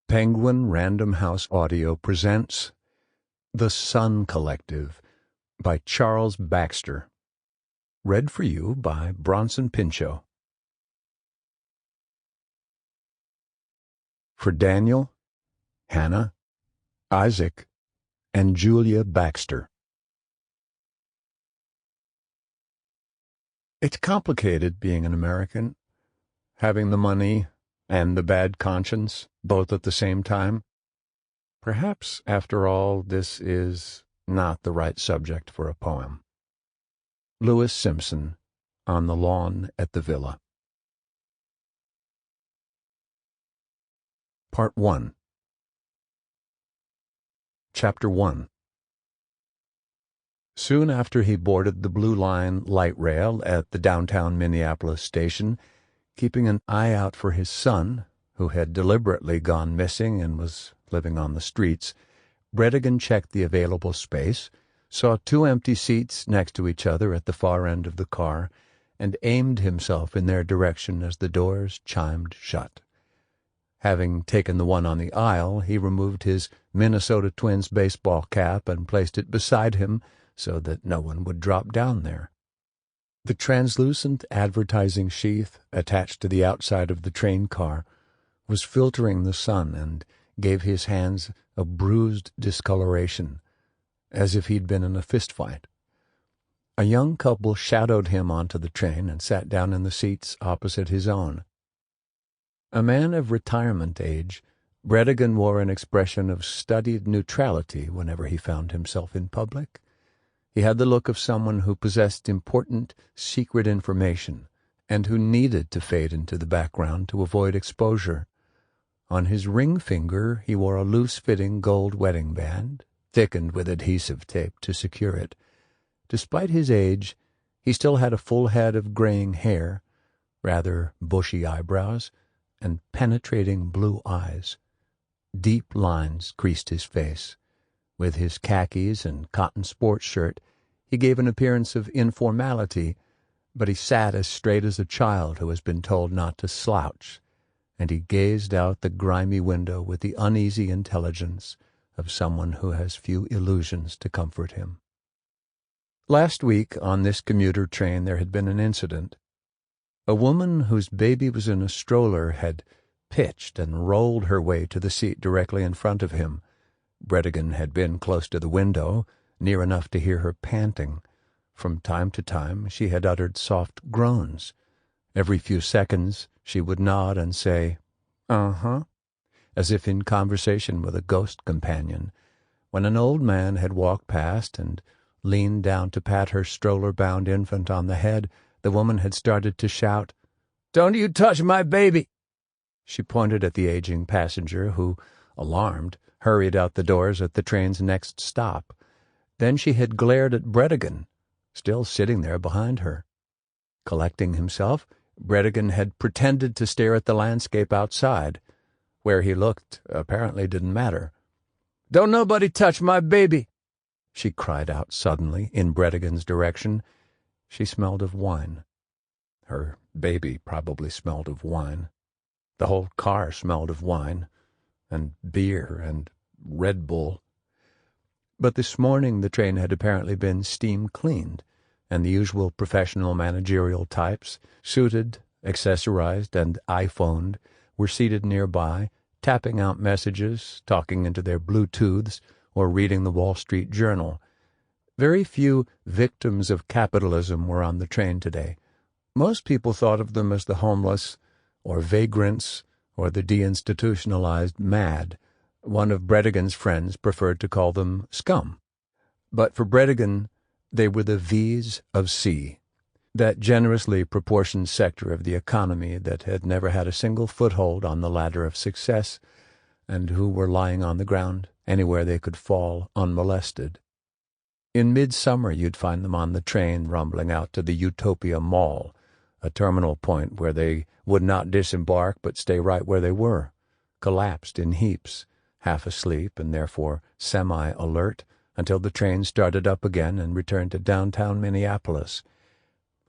Penguin Random House Audio presents The Sun Collective by Charles Baxter. Read for you by Bronson Pinchot. For Daniel, Hannah, Isaac, and Julia Baxter. It's complicated being an American, having the money and the bad conscience both at the same time. Perhaps, after all, this is not the right subject for a poem. Lewis Simpson, On the Lawn at the Villa. Part 1. Chapter 1. Soon after he boarded the Blue Line light rail at the downtown Minneapolis station, keeping an eye out for his son, who had deliberately gone missing and was living on the streets, Brettigan checked the available space, saw two empty seats next to each other at the far end of the car, and aimed himself in their direction as the doors chimed shut. Having taken the one on the aisle, he removed his Minnesota Twins baseball cap and placed it beside him so that no one would drop down there. The translucent advertising sheath attached to the outside of the train car was filtering the sun and gave his hands a bruised discoloration, as if he'd been in a fistfight. A young couple shadowed him onto the train and sat down in the seats opposite his own. A man of retirement age, Brettigan wore an expression of studied neutrality whenever he found himself in public. He had the look of someone who possessed important, secret information and who needed to fade into the background to avoid exposure. On his ring finger he wore a loose-fitting gold wedding band, thickened with adhesive tape to secure it. Despite his age, he still had a full head of graying hair, rather bushy eyebrows, and penetrating blue eyes. Deep lines creased his face. With his khakis and cotton sports shirt, he gave an appearance of informality, but he sat as straight as a child who has been told not to slouch, and he gazed out the grimy window with the uneasy intelligence of someone who has few illusions to comfort him. Last week, on this commuter train, there had been an incident. A woman whose baby was in a stroller had pitched and rolled her way to the seat directly in front of him. Brettigan had been close to the window, near enough to hear her panting. From time to time she had uttered soft groans. Every few seconds she would nod and say, "Uh-huh," as if in conversation with a ghost companion. When an old man had walked past and leaned down to pat her stroller-bound infant on the head, the woman had started to shout, "Don't you touch my baby!" She pointed at the aging passenger who, alarmed, hurried out the doors at the train's next stop. Then she had glared at Brettigan, still sitting there behind her. Collecting himself, Brettigan had pretended to stare at the landscape outside. Where he looked apparently didn't matter. "Don't nobody touch my baby!" she cried out suddenly in Brettigan's direction. She smelled of wine. Her baby probably smelled of wine. The whole car smelled of wine, and beer, and Red Bull. But this morning the train had apparently been steam-cleaned, and the usual professional managerial types, suited, accessorized, and iPhoned, were seated nearby, tapping out messages, talking into their Bluetooths, or reading the Wall Street Journal. Very few victims of capitalism were on the train today. Most people thought of them as the homeless, or vagrants, or the deinstitutionalized mad. One of Brettigan's friends preferred to call them scum. But for Brettigan, they were the V's of C, that generously proportioned sector of the economy that had never had a single foothold on the ladder of success, and who were lying on the ground anywhere they could fall unmolested. In midsummer you'd find them on the train rumbling out to the Utopia Mall, a terminal point where they would not disembark but stay right where they were, collapsed in heaps, half asleep and therefore semi-alert, until the train started up again and returned to downtown Minneapolis.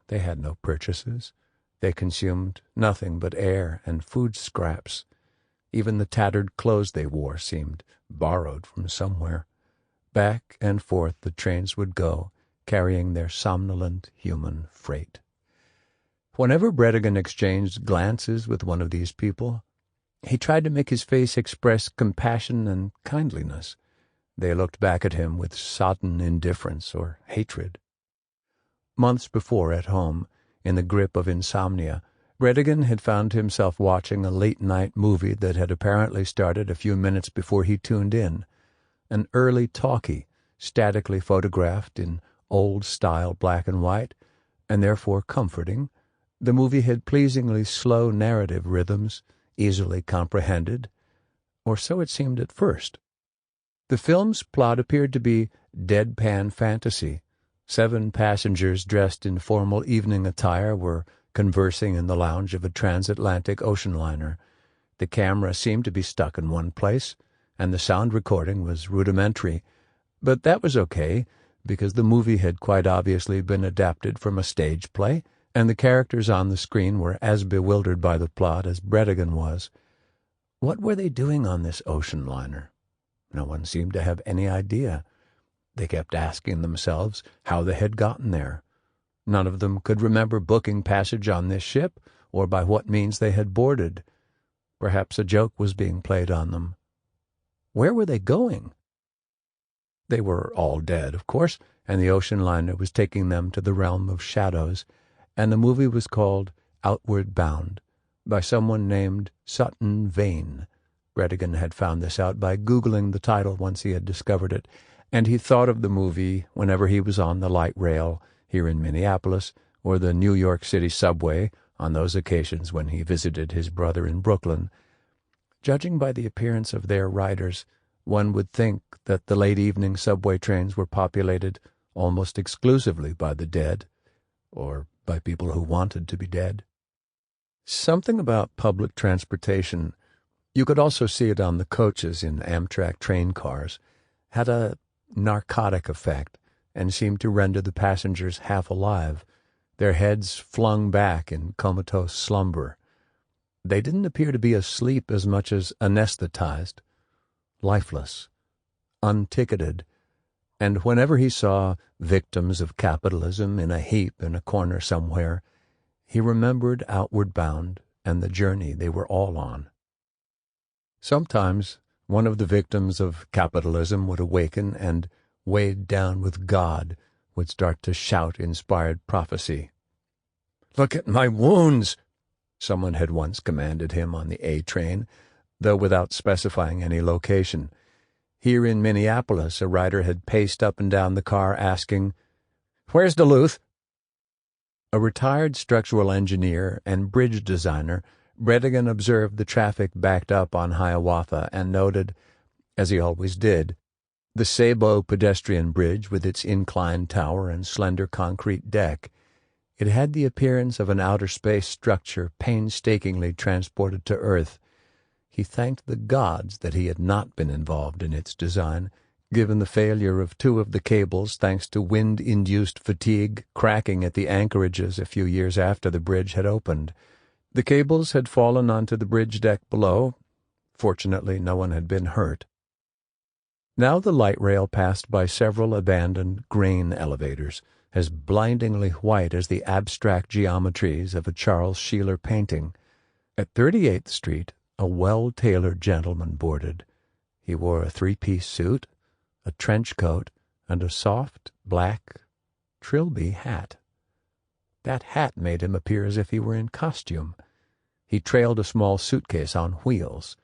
They had no purchases. They consumed nothing but air and food scraps. Even the tattered clothes they wore seemed borrowed from somewhere. Back and forth the trains would go, carrying their somnolent human freight. Whenever Brettigan exchanged glances with one of these people, he tried to make his face express compassion and kindliness. They looked back at him with sodden indifference or hatred. Months before, at home, in the grip of insomnia, Brettigan had found himself watching a late-night movie that had apparently started a few minutes before he tuned in. An early talkie, statically photographed in old-style black and white, and therefore comforting. The movie had pleasingly slow narrative rhythms, easily comprehended, or so it seemed at first. The film's plot appeared to be deadpan fantasy. 7 passengers dressed in formal evening attire were conversing in the lounge of a transatlantic ocean liner. The camera seemed to be stuck in one place, and the sound recording was rudimentary, but that was okay, because the movie had quite obviously been adapted from a stage play, and the characters on the screen were as bewildered by the plot as Brettigan was. What were they doing on this ocean liner? No one seemed to have any idea. They kept asking themselves how they had gotten there. None of them could remember booking passage on this ship, or by what means they had boarded. Perhaps a joke was being played on them. Where were they going? They were all dead, of course, and the ocean liner was taking them to the realm of shadows, and the movie was called Outward Bound, by someone named Sutton Vane. Brettigan had found this out by Googling the title once he had discovered it, and he thought of the movie whenever he was on the light rail here in Minneapolis, or the New York City subway on those occasions when he visited his brother in Brooklyn. Judging by the appearance of their riders, one would think that the late-evening subway trains were populated almost exclusively by the dead, or by people who wanted to be dead. Something about public transportation, you could also see it on the coaches in Amtrak train cars, had a narcotic effect and seemed to render the passengers half alive, their heads flung back in comatose slumber. They didn't appear to be asleep as much as anesthetized, lifeless, unticketed, and whenever he saw victims of capitalism in a heap in a corner somewhere, he remembered Outward Bound and the journey they were all on. Sometimes one of the victims of capitalism would awaken and, weighed down with God, would start to shout inspired prophecy. "Look at my wounds!" someone had once commanded him on the A train, though without specifying any location. Here in Minneapolis, a rider had paced up and down the car asking, "Where's Duluth?" A retired structural engineer and bridge designer, Brettigan observed the traffic backed up on Hiawatha and noted, as he always did, the Sabo pedestrian bridge with its inclined tower and slender concrete deck. It had the appearance of an outer space structure painstakingly transported to Earth. He thanked the gods that he had not been involved in its design, given the failure of 2 of the cables thanks to wind-induced fatigue cracking at the anchorages a few years after the bridge had opened. The cables had fallen onto the bridge deck below. Fortunately, no one had been hurt. Now the light rail passed by several abandoned grain elevators, as blindingly white as the abstract geometries of a Charles Sheeler painting. At 38th Street, a well-tailored gentleman boarded. He wore a 3-piece suit, a trench coat, and a soft, black, trilby hat. That hat made him appear as if he were in costume. He trailed a small suitcase on wheels.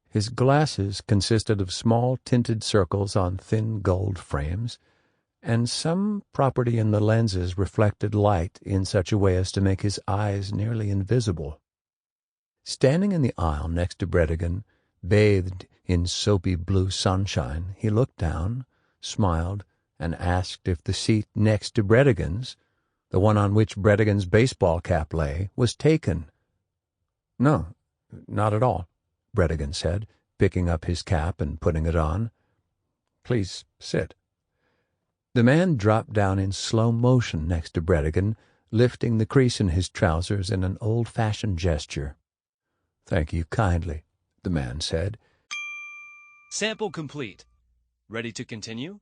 His glasses consisted of small tinted circles on thin gold frames, and some property in the lenses reflected light in such a way as to make his eyes nearly invisible. Standing in the aisle next to Brettigan, bathed in soapy blue sunshine, he looked down, smiled, and asked if the seat next to Brettigan's, the one on which Brettigan's baseball cap lay, was taken. "No, not at all," Brettigan said, picking up his cap and putting it on. "Please sit." The man dropped down in slow motion next to Brettigan, lifting the crease in his trousers in an old-fashioned gesture. "Thank you kindly," the man said. Sample complete. Ready to continue?